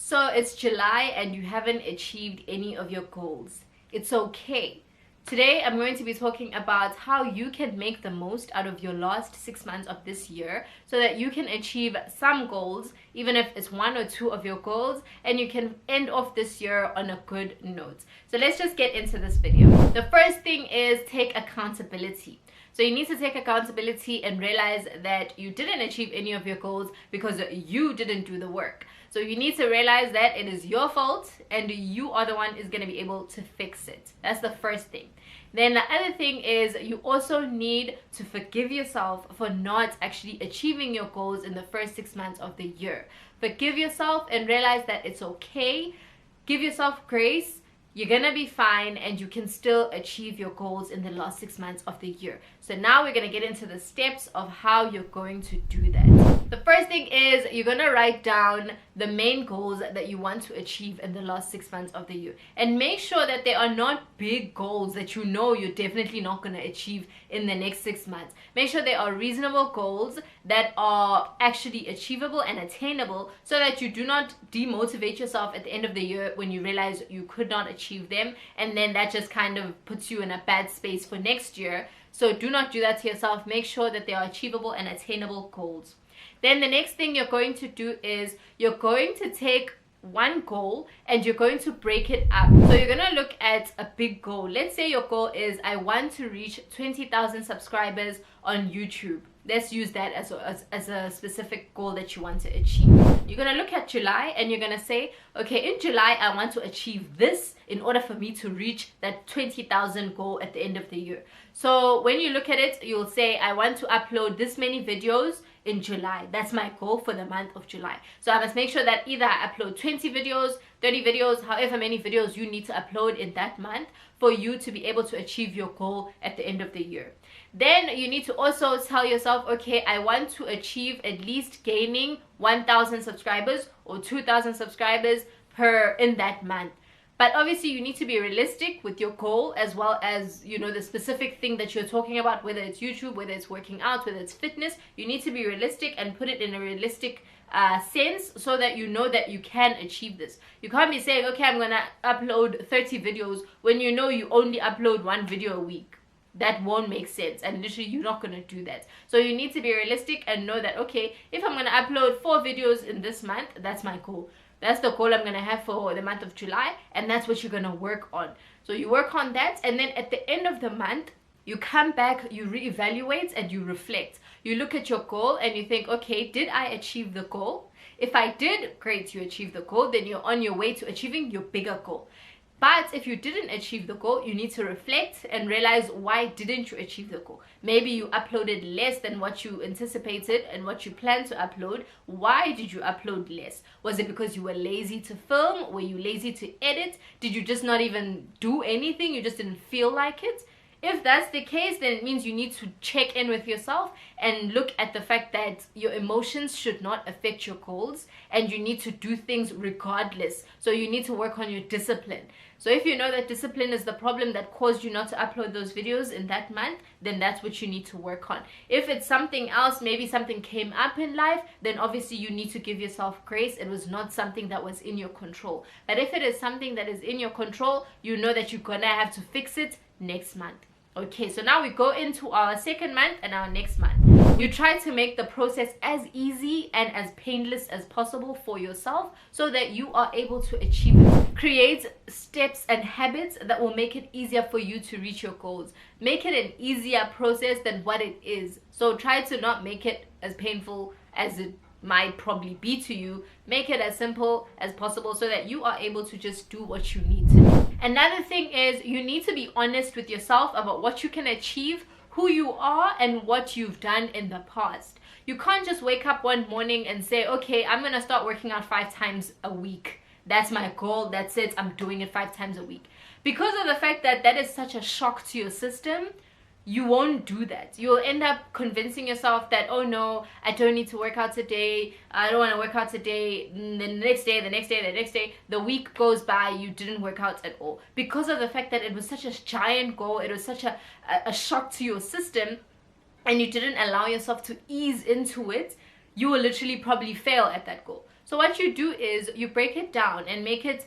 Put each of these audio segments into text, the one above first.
So it's July and you haven't achieved any of your goals. It's okay. Today I'm going to be talking about how you can make the most out of your last 6 months of this year so that you can achieve some goals, even if it's one or two of your goals, and you can end off this year on a good note. So let's just get into this video. The first thing is take accountability. So you need to take accountability and realize that you didn't achieve any of your goals because you didn't do the work. So you need to realize that it is your fault and you are the one who's going to be able to fix it. That's the first thing. Then the other thing is you also need to forgive yourself for not actually achieving your goals in the first 6 months of the year. Forgive yourself and realize that it's okay. Give yourself grace. You're gonna be fine and you can still achieve your goals in the last 6 months of the year. So now we're gonna get into the steps of how you're going to do that. The first thing is you're gonna write down the main goals that you want to achieve in the last 6 months of the year. And make sure that they are not big goals that you know you're definitely not gonna achieve in the next 6 months. Make sure they are reasonable goals that are actually achievable and attainable so that you do not demotivate yourself at the end of the year when you realize you could not achieve them, and then that just kind of puts you in a bad space for next year. So do not do that to yourself. Make sure that they are achievable and attainable goals. Then the next thing you're going to do is you're going to take one goal and you're going to break it up. So you're going to look at a big goal. Let's say your goal is I want to reach 20,000 subscribers on YouTube. Let's use that as a specific goal that you want to achieve. You're going to look at July and you're going to say, okay, in July, I want to achieve this in order for me to reach that 20,000 goal at the end of the year. So when you look at it, you'll say, I want to upload this many videos in July. That's my goal for the month of July. So I must make sure that either I upload 20 videos, 30 videos, however many videos you need to upload in that month for you to be able to achieve your goal at the end of the year. Then you need to also tell yourself, okay, I want to achieve at least gaining 1,000 subscribers or 2,000 subscribers in that month. But obviously you need to be realistic with your goal, as well as, you know, the specific thing that you're talking about, whether it's YouTube, whether it's working out, whether it's fitness. You need to be realistic and put it in a realistic sense so that you know that you can achieve this. You can't be saying, okay, I'm gonna upload 30 videos when you know you only upload one video a week. That won't make sense, and literally you're not going to do that. So you need to be realistic and know that, okay, if I'm going to upload 4 videos in this month, that's my goal. That's the goal I'm going to have for the month of July, and that's what you're going to work on. So you work on that, and then at the end of the month, you come back, you reevaluate, and you reflect. You look at your goal and you think, okay, did I achieve the goal? If I did, great, you achieved the goal, then you're on your way to achieving your bigger goal. But if you didn't achieve the goal, you need to reflect and realize, why didn't you achieve the goal? Maybe you uploaded less than what you anticipated and what you planned to upload. Why did you upload less? Was it because you were lazy to film? Were you lazy to edit? Did you just not even do anything? You just didn't feel like it? If that's the case, then it means you need to check in with yourself and look at the fact that your emotions should not affect your goals, and you need to do things regardless. So you need to work on your discipline. So if you know that discipline is the problem that caused you not to upload those videos in that month, then that's what you need to work on. If it's something else, maybe something came up in life, then obviously you need to give yourself grace. It was not something that was in your control. But if it is something that is in your control, you know that you're gonna have to fix it next month. Okay, so now we go into our second month and our next month. You try to make the process as easy and as painless as possible for yourself so that you are able to achieve it. Create steps and habits that will make it easier for you to reach your goals. Make it an easier process than what it is. So try to not make it as painful as it might probably be to you. Make it as simple as possible so that you are able to just do what you need to do. Another thing is you need to be honest with yourself about what you can achieve, who you are, and what you've done in the past. You can't just wake up one morning and say, okay, I'm gonna start working out 5 times a week. That's my goal, that's it, I'm doing it 5 times a week. Because of the fact that that is such a shock to your system, you won't do that. You'll end up convincing yourself that, oh no, I don't need to work out today, I don't want to work out today, the next day, the next day, the next day, the week goes by, you didn't work out at all. Because of the fact that it was such a giant goal, it was such a shock to your system, and you didn't allow yourself to ease into it, you will literally probably fail at that goal. So what you do is you break it down and make it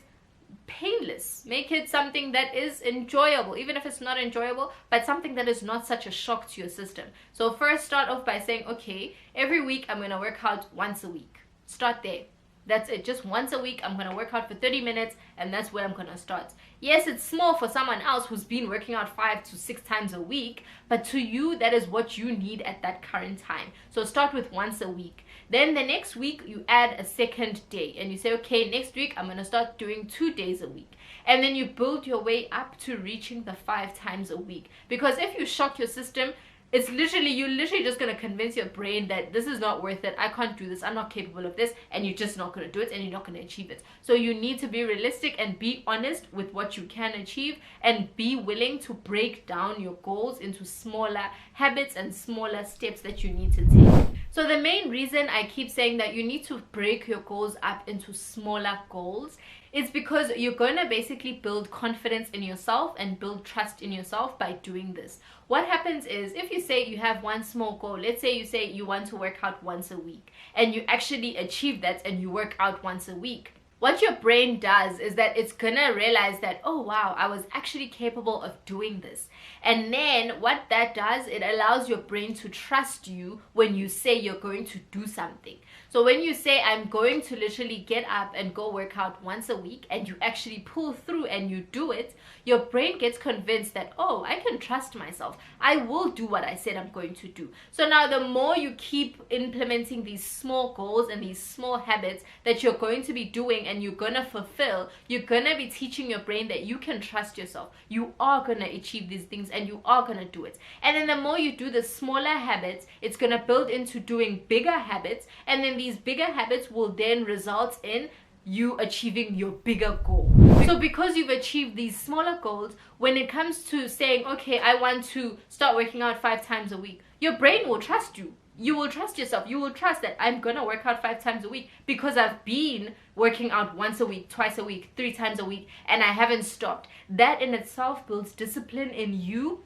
painless, make it something that is enjoyable, even if it's not enjoyable, but something that is not such a shock to your system. So first start off by saying, okay, every week I'm going to work out once a week. Start there. That's it. Just once a week I'm going to work out for 30 minutes, and that's where I'm going to start. Yes, it's small for someone else who's been working out 5 to 6 times a week, but to you that is what you need at that current time. So start with once a week. Then the next week you add a second day and you say, okay, next week I'm going to start doing 2 days a week. And then you build your way up to reaching the 5 times a week. Because if you shock your system, it's literally, you're literally just going to convince your brain that this is not worth it, I can't do this, I'm not capable of this, and you're just not going to do it, and you're not going to achieve it. So you need to be realistic and be honest with what you can achieve, and be willing to break down your goals into smaller habits and smaller steps that you need to take. So the main reason I keep saying that you need to break your goals up into smaller goals is because you're going to basically build confidence in yourself and build trust in yourself by doing this. What happens is, if you say you have one small goal, let's say you say you want to work out once a week, and you actually achieve that and you work out once a week, what your brain does is that it's gonna realize that, oh wow, I was actually capable of doing this. And then what that does, it allows your brain to trust you when you say you're going to do something. So when you say, I'm going to literally get up and go work out once a week, and you actually pull through and you do it, your brain gets convinced that, oh, I can trust myself. I will do what I said I'm going to do. So now the more you keep implementing these small goals and these small habits that you're going to be doing and you're going to fulfill, you're going to be teaching your brain that you can trust yourself. You are going to achieve these things and you are going to do it. And then the more you do the smaller habits, it's going to build into doing bigger habits, and then these bigger habits will then result in you achieving your bigger goal. So because you've achieved these smaller goals, when it comes to saying, okay, I want to start working out 5 times a week, your brain will trust you. You will trust yourself. You will trust that I'm gonna work out 5 times a week because I've been working out once a week, twice a week, 3 times a week, and I haven't stopped. That in itself builds discipline in you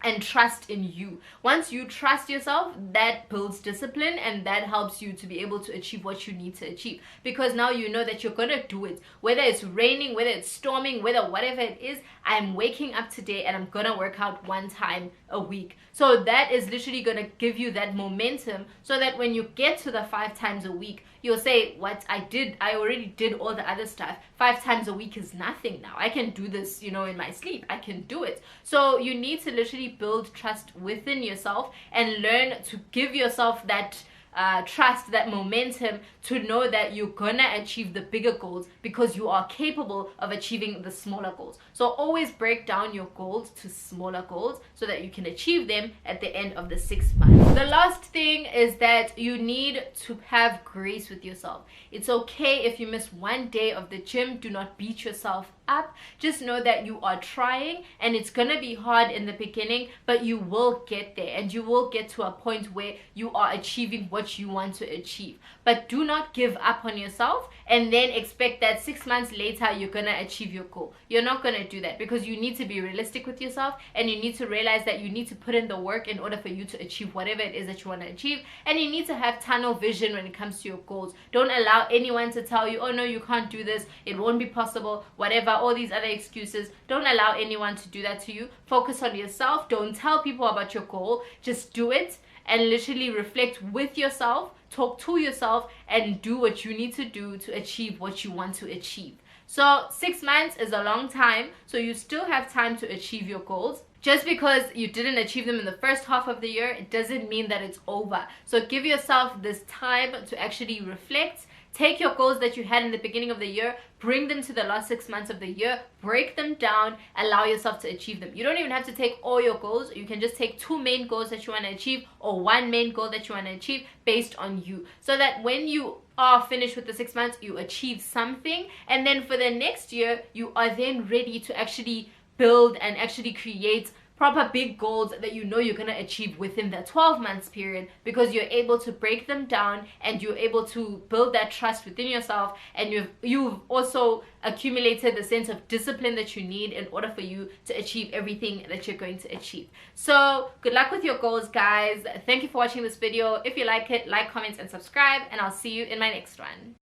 and trust in you. Once you trust yourself, that builds discipline, and that helps you to be able to achieve what you need to achieve, because now you know that you're gonna do it. Whether it's raining, whether it's storming, whether whatever it is, I'm waking up today and I'm gonna work out 1 time a week. So that is literally gonna give you that momentum, so that when you get to the 5 times a week, you'll say, what I already did all the other stuff. 5 times a week is nothing now. I can do this, in my sleep. I can do it. So you need to literally build trust within yourself and learn to give yourself that trust, that momentum, to know that you're gonna achieve the bigger goals because you are capable of achieving the smaller goals. So always break down your goals to smaller goals so that you can achieve them at the end of the 6 months. The last thing is that you need to have grace with yourself. It's okay if you miss 1 day of the gym. Do not beat yourself up. Just know that you are trying, and it's gonna be hard in the beginning, but you will get there, and you will get to a point where you are achieving what you want to achieve. But do not give up on yourself and then expect that 6 months later you're gonna achieve your goal. You're not gonna do that, because you need to be realistic with yourself, and you need to realize that you need to put in the work in order for you to achieve whatever it is that you want to achieve. And you need to have tunnel vision when it comes to your goals. Don't allow anyone to tell you, oh no, you can't do this, it won't be possible, whatever, all these other excuses. Don't allow anyone to do that to you. Focus on yourself. Don't tell people about your goal. Just do it and literally reflect with yourself, talk to yourself, and do what you need to do to achieve what you want to achieve. So 6 months is a long time, so you still have time to achieve your goals. Just because you didn't achieve them in the first half of the year, it doesn't mean that it's over. So give yourself this time to actually reflect. Take your goals that you had in the beginning of the year, bring them to the last 6 months of the year, break them down, allow yourself to achieve them. You don't even have to take all your goals. You can just take 2 main goals that you want to achieve, or 1 main goal that you want to achieve based on you. So that when you are finished with the 6 months, you achieve something. And then for the next year, you are then ready to actually build and actually create proper big goals that you know you're going to achieve within the 12 months period, because you're able to break them down and you're able to build that trust within yourself, and you've also accumulated the sense of discipline that you need in order for you to achieve everything that you're going to achieve. So good luck with your goals, guys. Thank you for watching this video. If you like it, like, comment, and subscribe, and I'll see you in my next one.